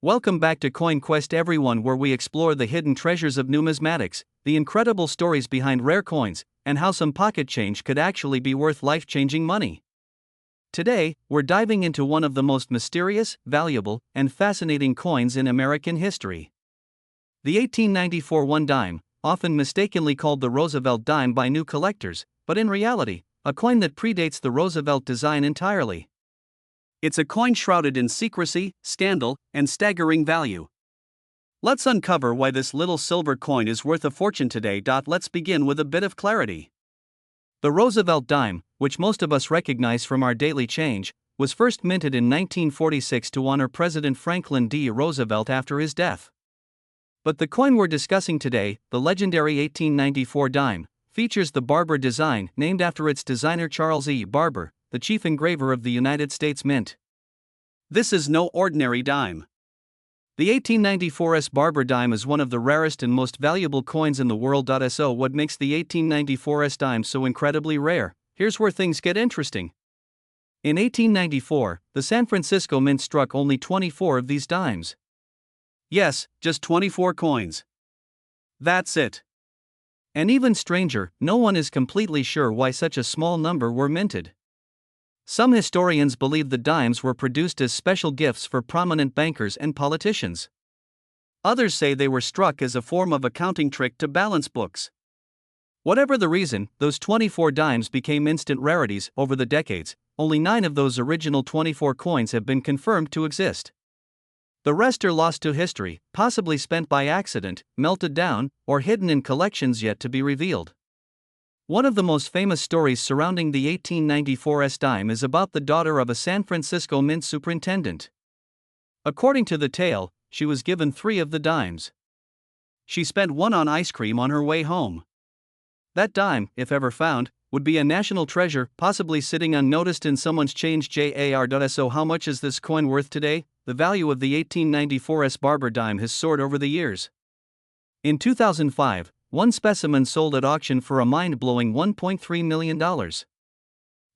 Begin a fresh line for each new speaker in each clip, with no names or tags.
Welcome back to Coin Quest everyone, where we explore the hidden treasures of numismatics, the incredible stories behind rare coins, and how some pocket change could actually be worth life-changing money. Today, we're diving into one of the most mysterious, valuable, and fascinating coins in American history. The 1894 one dime, often mistakenly called the Roosevelt dime by new collectors, but in reality, a coin that predates the Roosevelt design entirely. It's a coin shrouded in secrecy, scandal, and staggering value. Let's uncover why this little silver coin is worth a fortune today. Let's begin with a bit of clarity. The Roosevelt dime, which most of us recognize from our daily change, was first minted in 1946 to honor President Franklin D. Roosevelt after his death. But the coin we're discussing today, the legendary 1894 dime, features the Barber design, named after its designer Charles E. Barber, the chief engraver of the United States Mint. This is no ordinary dime. The 1894's Barber dime is one of the rarest and most valuable coins in the world. So what makes the 1894's dime so incredibly rare? Here's where things get interesting. In 1894, the San Francisco Mint struck only 24 of these dimes. Yes, just 24 coins. That's it. And even stranger, no one is completely sure why such a small number were minted. Some historians believe the dimes were produced as special gifts for prominent bankers and politicians. Others say they were struck as a form of accounting trick to balance books. Whatever the reason, those 24 dimes became instant rarities. Over the decades, only 9 of those original 24 coins have been confirmed to exist. The rest are lost to history, possibly spent by accident, melted down, or hidden in collections yet to be revealed. One of the most famous stories surrounding the 1894's dime is about the daughter of a San Francisco Mint superintendent. According to the tale, she was given 3 of the dimes. She spent one on ice cream on her way home. That dime, if ever found, would be a national treasure, possibly sitting unnoticed in someone's change jar. So how much is this coin worth today? The value of the 1894's Barber dime has soared over the years. In 2005, one specimen sold at auction for a mind-blowing $1.3 million.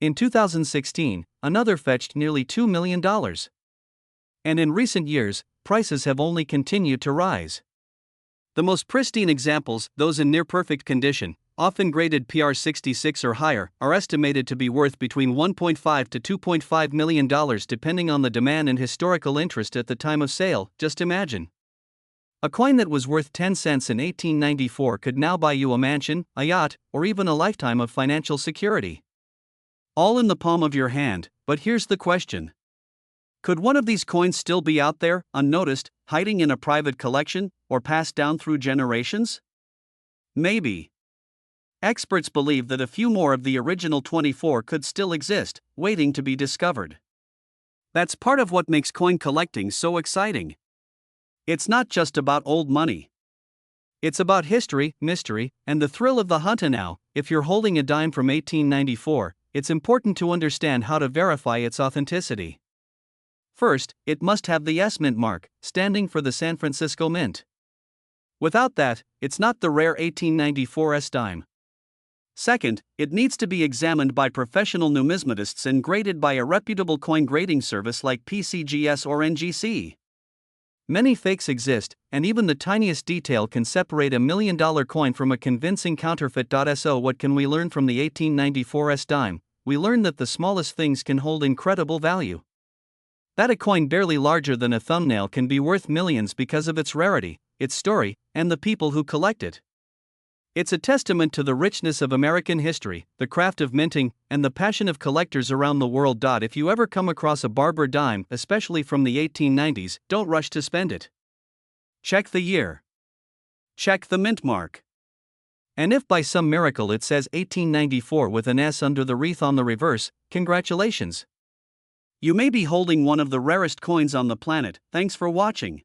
In 2016, another fetched nearly $2 million. And in recent years, prices have only continued to rise. The most pristine examples, those in near-perfect condition, often graded PR66 or higher, are estimated to be worth between $1.5 to $2.5 million depending on the demand and historical interest at the time of sale. Just imagine. A coin that was worth 10 cents in 1894 could now buy you a mansion, a yacht, or even a lifetime of financial security. All in the palm of your hand. But here's the question. Could one of these coins still be out there, unnoticed, hiding in a private collection, or passed down through generations? Maybe. Experts believe that a few more of the original 24 could still exist, waiting to be discovered. That's part of what makes coin collecting so exciting. It's not just about old money. It's about history, mystery, and the thrill of the hunt. And now, if you're holding a dime from 1894, it's important to understand how to verify its authenticity. First, it must have the S Mint mark, standing for the San Francisco Mint. Without that, it's not the rare 1894's dime. Second, it needs to be examined by professional numismatists and graded by a reputable coin grading service like PCGS or NGC. Many fakes exist, and even the tiniest detail can separate a $1 million coin from a convincing counterfeit. So what can we learn from the 1894's dime? We learn that the smallest things can hold incredible value. That a coin barely larger than a thumbnail can be worth millions because of its rarity, its story, and the people who collect it. It's a testament to the richness of American history, the craft of minting, and the passion of collectors around the world. If you ever come across a Barber dime, especially from the 1890s, don't rush to spend it. Check the year. Check the mint mark. And if by some miracle it says 1894 with an S under the wreath on the reverse, congratulations. You may be holding one of the rarest coins on the planet. Thanks for watching.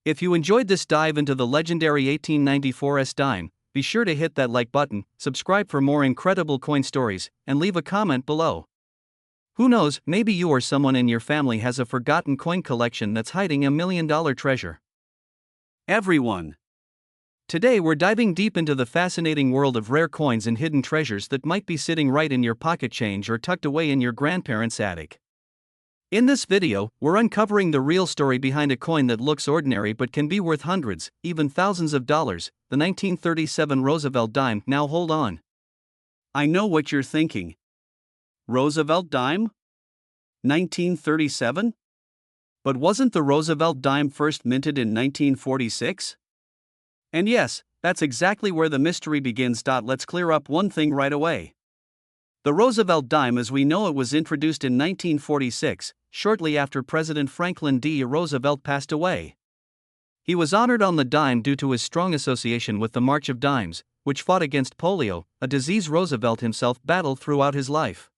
If you enjoyed this dive into the legendary 1894's dime, be sure to hit that like button, subscribe for more incredible coin stories, and leave a comment below. Who knows, maybe you or someone in your family has a forgotten coin collection that's hiding $1 million treasure. Everyone. Today we're diving deep into the fascinating world of rare coins and hidden treasures that might be sitting right in your pocket change or tucked away in your grandparents' attic. In this video, we're uncovering the real story behind a coin that looks ordinary but can be worth hundreds, even thousands of dollars, the 1937 Roosevelt dime. Now hold on. I know what you're thinking. Roosevelt dime? 1937? But wasn't the Roosevelt dime first minted in 1946? And yes, that's exactly where the mystery begins. Let's clear up one thing right away. The Roosevelt dime as we know it was introduced in 1946, shortly after President Franklin D. Roosevelt passed away. He was honored on the dime due to his strong association with the March of Dimes, which fought against polio, a disease Roosevelt himself battled throughout his life.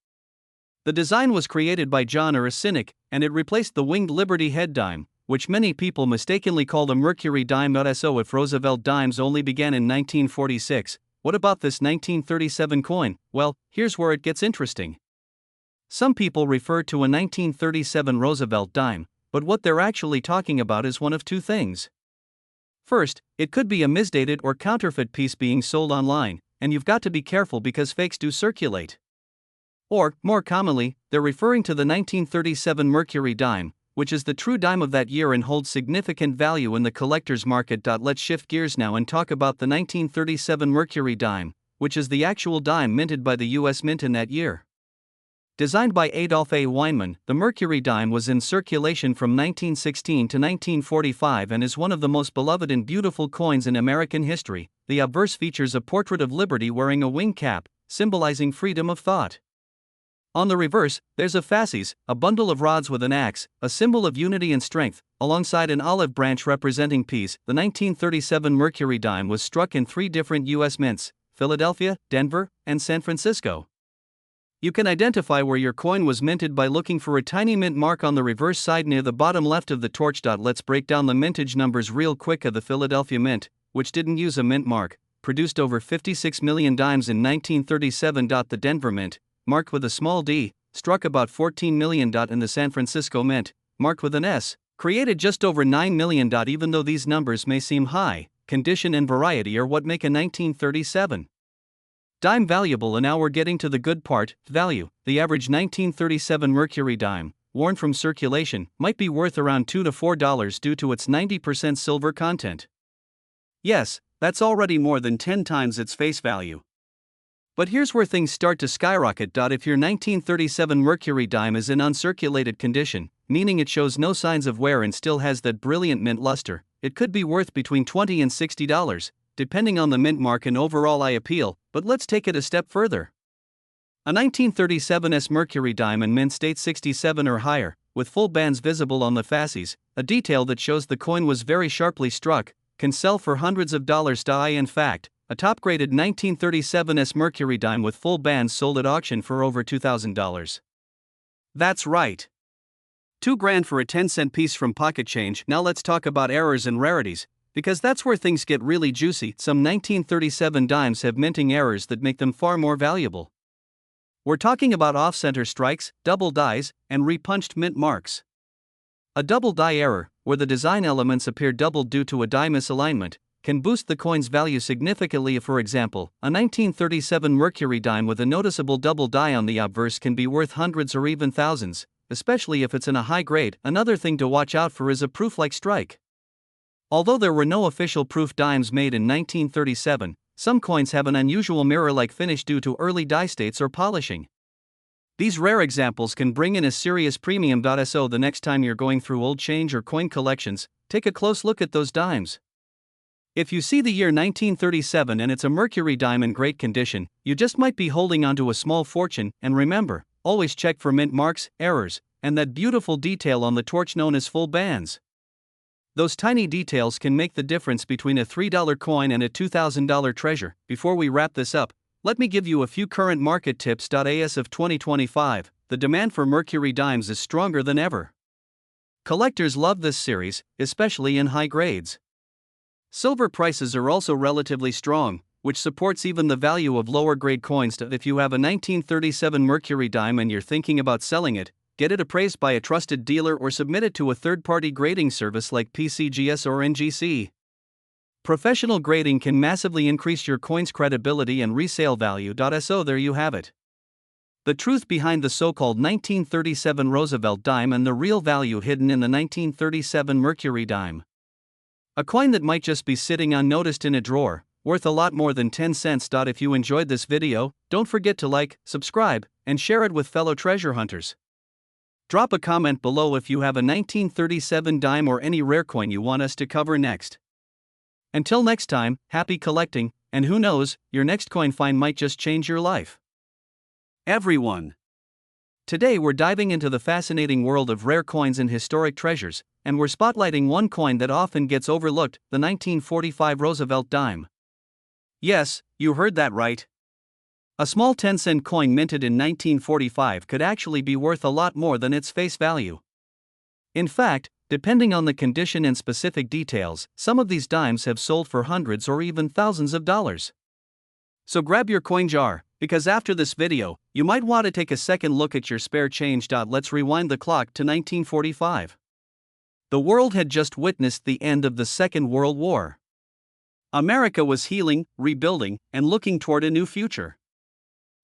The design was created by John Cynic, and it replaced the winged Liberty head dime, which many people mistakenly call the Mercury dime. So if Roosevelt dimes only began in 1946, what about this 1937 coin? Well, here's where it gets interesting. Some people refer to a 1937 Roosevelt dime, but what they're actually talking about is one of two things. First, it could be a misdated or counterfeit piece being sold online, and you've got to be careful because fakes do circulate. Or, more commonly, they're referring to the 1937 Mercury dime, which is the true dime of that year and holds significant value in the collector's market. Let's shift gears now and talk about the 1937 Mercury dime, which is the actual dime minted by the U.S. Mint in that year. Designed by Adolph A. Weinman, the Mercury dime was in circulation from 1916 to 1945 and is one of the most beloved and beautiful coins in American history. The obverse features a portrait of Liberty wearing a wing cap, symbolizing freedom of thought. On the reverse, there's a fasces, a bundle of rods with an axe, a symbol of unity and strength, alongside an olive branch representing peace. The 1937 Mercury dime was struck in 3 different U.S. mints: Philadelphia, Denver, and San Francisco. You can identify where your coin was minted by looking for a tiny mint mark on the reverse side near the bottom left of the torch. Let's break down the mintage numbers real quick. The Philadelphia Mint, which didn't use a mint mark, produced over 56 million dimes in 1937. The Denver Mint, marked with a small d, struck about 14 million. And the San Francisco Mint, marked with an S, created just over 9 million. Even though these numbers may seem high, condition and variety are what make a 1937 dime valuable. And now we're getting to the good part, value. The average 1937 Mercury dime, worn from circulation, might be worth around $2 to $4 due to its 90% silver content. Yes, that's already more than 10 times its face value. But here's where things start to skyrocket. If your 1937 Mercury dime is in uncirculated condition, meaning it shows no signs of wear and still has that brilliant mint luster, it could be worth between $20 and $60, depending on the mint mark and overall eye appeal. But let's take it a step further. A 1937's Mercury dime in mint state 67 or higher, with full bands visible on the fasces, a detail that shows the coin was very sharply struck, can sell for hundreds of dollars. In fact, a top-graded 1937's Mercury dime with full bands sold at auction for over $2,000. That's right. $2,000 for a 10-cent piece from pocket change. Now let's talk about errors and rarities, because that's where things get really juicy. Some 1937 dimes have minting errors that make them far more valuable. We're talking about off-center strikes, double dies, and repunched mint marks. A double die error, where the design elements appear doubled due to a die misalignment, can boost the coin's value significantly. For example, a 1937 Mercury dime with a noticeable double die on the obverse can be worth hundreds or even thousands, especially if it's in a high grade. Another thing to watch out for is a proof-like strike. Although there were no official proof dimes made in 1937, some coins have an unusual mirror-like finish due to early die states or polishing. These rare examples can bring in a serious premium. So the next time you're going through old change or coin collections, take a close look at those dimes. If you see the year 1937 and it's a Mercury dime in great condition, you just might be holding onto a small fortune. And remember, always check for mint marks, errors, and that beautiful detail on the torch known as full bands. Those tiny details can make the difference between a $3 coin and a $2,000 treasure. Before we wrap this up, let me give you a few current market tips. As of 2025, the demand for Mercury dimes is stronger than ever. Collectors love this series, especially in high grades. Silver prices are also relatively strong, which supports even the value of lower grade coins. If you have a 1937 Mercury dime and you're thinking about selling it, get it appraised by a trusted dealer or submit it to a third-party grading service like PCGS or NGC. Professional grading can massively increase your coin's credibility and resale value. So there you have it. The truth behind the so-called 1937 Roosevelt dime and the real value hidden in the 1937 Mercury dime. A coin that might just be sitting unnoticed in a drawer, worth a lot more than 10 cents. If you enjoyed this video, don't forget to like, subscribe, and share it with fellow treasure hunters. Drop a comment below if you have a 1937 dime or any rare coin you want us to cover next. Until next time, happy collecting, and who knows, your next coin find might just change your life. Everyone! Today we're diving into the fascinating world of rare coins and historic treasures, and we're spotlighting one coin that often gets overlooked, the 1945 Roosevelt dime. Yes, you heard that right. A small 10-cent coin minted in 1945 could actually be worth a lot more than its face value. In fact, depending on the condition and specific details, some of these dimes have sold for hundreds or even thousands of dollars. So grab your coin jar, because after this video, you might want to take a second look at your spare change. Let's rewind the clock to 1945. The world had just witnessed the end of the Second World War. America was healing, rebuilding, and looking toward a new future.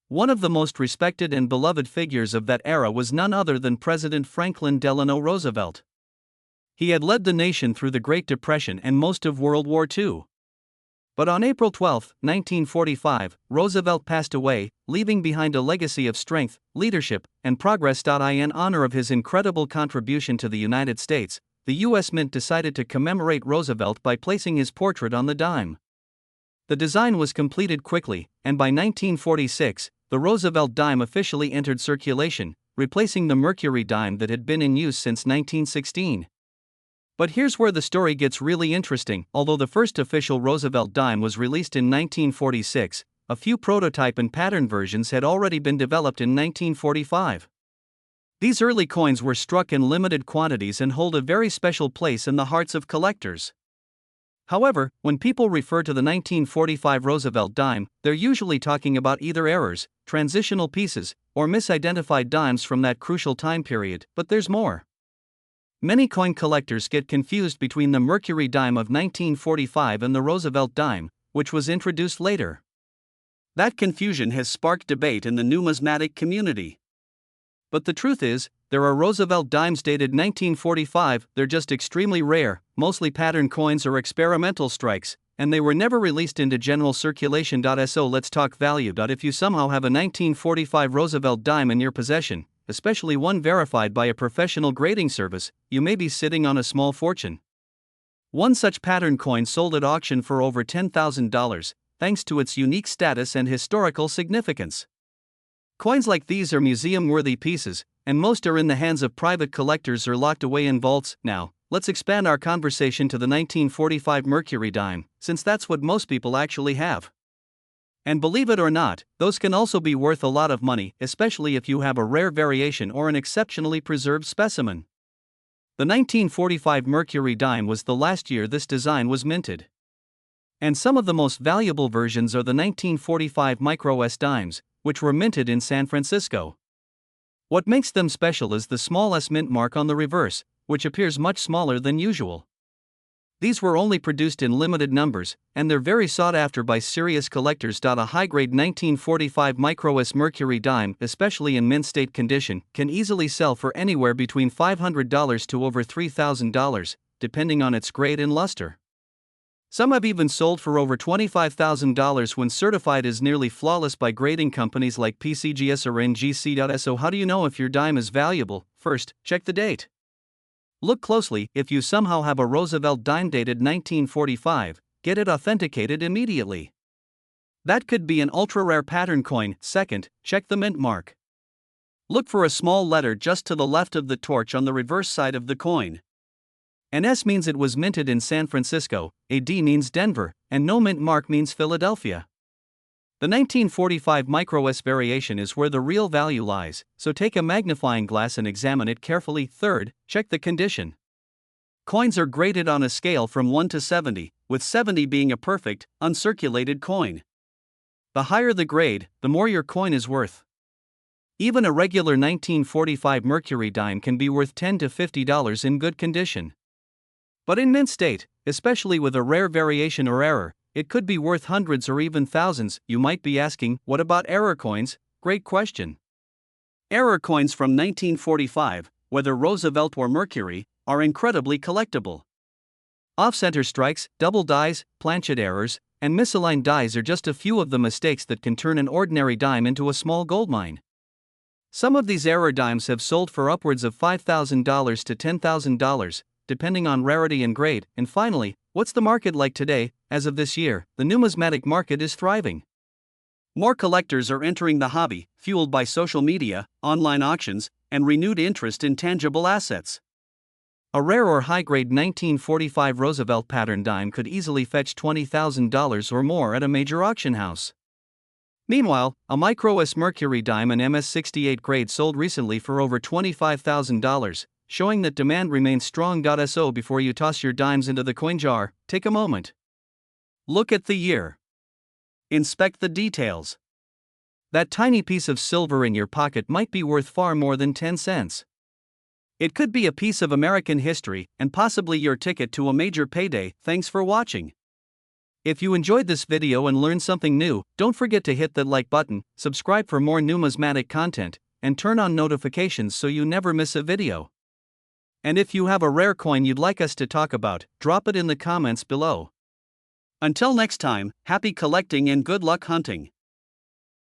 One of the most respected and beloved figures of that era was none other than President Franklin Delano Roosevelt. He had led the nation through the Great Depression and most of World War II. But on April 12, 1945, Roosevelt passed away, leaving behind a legacy of strength, leadership, and progress. In honor of his incredible contribution to the United States, the U.S. Mint decided to commemorate Roosevelt by placing his portrait on the dime. The design was completed quickly, and by 1946, the Roosevelt dime officially entered circulation, replacing the Mercury dime that had been in use since 1916. But here's where the story gets really interesting. Although the first official Roosevelt dime was released in 1946, a few prototype and pattern versions had already been developed in 1945. These early coins were struck in limited quantities and hold a very special place in the hearts of collectors. However, when people refer to the 1945 Roosevelt dime, they're usually talking about either errors, transitional pieces, or misidentified dimes from that crucial time period, but there's more. Many coin collectors get confused between the Mercury dime of 1945 and the Roosevelt dime, which was introduced later. That confusion has sparked debate in the numismatic community. But the truth is, there are Roosevelt dimes dated 1945, they're just extremely rare, mostly pattern coins or experimental strikes, and they were never released into general circulation. So let's talk value. If you somehow have a 1945 Roosevelt dime in your possession, especially one verified by a professional grading service, you may be sitting on a small fortune. One such pattern coin sold at auction for over $10,000, thanks to its unique status and historical significance. Coins like these are museum-worthy pieces, and most are in the hands of private collectors or locked away in vaults. Now, let's expand our conversation to the 1945 Mercury dime, since that's what most people actually have. And believe it or not, those can also be worth a lot of money, especially if you have a rare variation or an exceptionally preserved specimen. The 1945 Mercury dime was the last year this design was minted. And some of the most valuable versions are the 1945 Micro S dimes, which were minted in San Francisco. What makes them special is the small S mint mark on the reverse, which appears much smaller than usual. These were only produced in limited numbers, and they're very sought after by serious collectors. A high-grade 1945 Micro S Mercury dime, especially in mint state condition, can easily sell for anywhere between $500 to over $3,000, depending on its grade and luster. Some have even sold for over $25,000 when certified as nearly flawless by grading companies like PCGS or NGC. So how do you know if your dime is valuable? First, check the date. Look closely. If you somehow have a Roosevelt dime dated 1945, get it authenticated immediately. That could be an ultra-rare pattern coin. Second, check the mint mark. Look for a small letter just to the left of the torch on the reverse side of the coin. An S means it was minted in San Francisco, a D means Denver, and no mint mark means Philadelphia. The 1945 Micro S variation is where the real value lies, so take a magnifying glass and examine it carefully. Third, check the condition. Coins are graded on a scale from 1 to 70, with 70 being a perfect, uncirculated coin. The higher the grade, the more your coin is worth. Even a regular 1945 Mercury dime can be worth $10 to $50 in good condition. But in mint state, especially with a rare variation or error, it could be worth hundreds or even thousands. You might be asking, what about error coins? Great question. Error coins from 1945, whether Roosevelt or Mercury, are incredibly collectible. Off-center strikes, double dies, planchet errors, and misaligned dies are just a few of the mistakes that can turn an ordinary dime into a small gold mine. Some of these error dimes have sold for upwards of $5,000 to $10,000, depending on rarity and grade. And finally, what's the market like today? As of this year, the numismatic market is thriving. More collectors are entering the hobby, fueled by social media, online auctions, and renewed interest in tangible assets. A rare or high-grade 1945 Roosevelt pattern dime could easily fetch $20,000 or more at a major auction house. Meanwhile, a Micro S Mercury dime and MS68 grade sold recently for over $25,000, showing that demand remains strong. So before you toss your dimes into the coin jar, take a moment. Look at the year. Inspect the details. That tiny piece of silver in your pocket might be worth far more than 10 cents. It could be a piece of American history and possibly your ticket to a major payday. Thanks for watching. If you enjoyed this video and learned something new, don't forget to hit that like button, subscribe for more numismatic content, and turn on notifications so you never miss a video. And if you have a rare coin you'd like us to talk about, drop it in the comments below. Until next time, happy collecting and good luck hunting.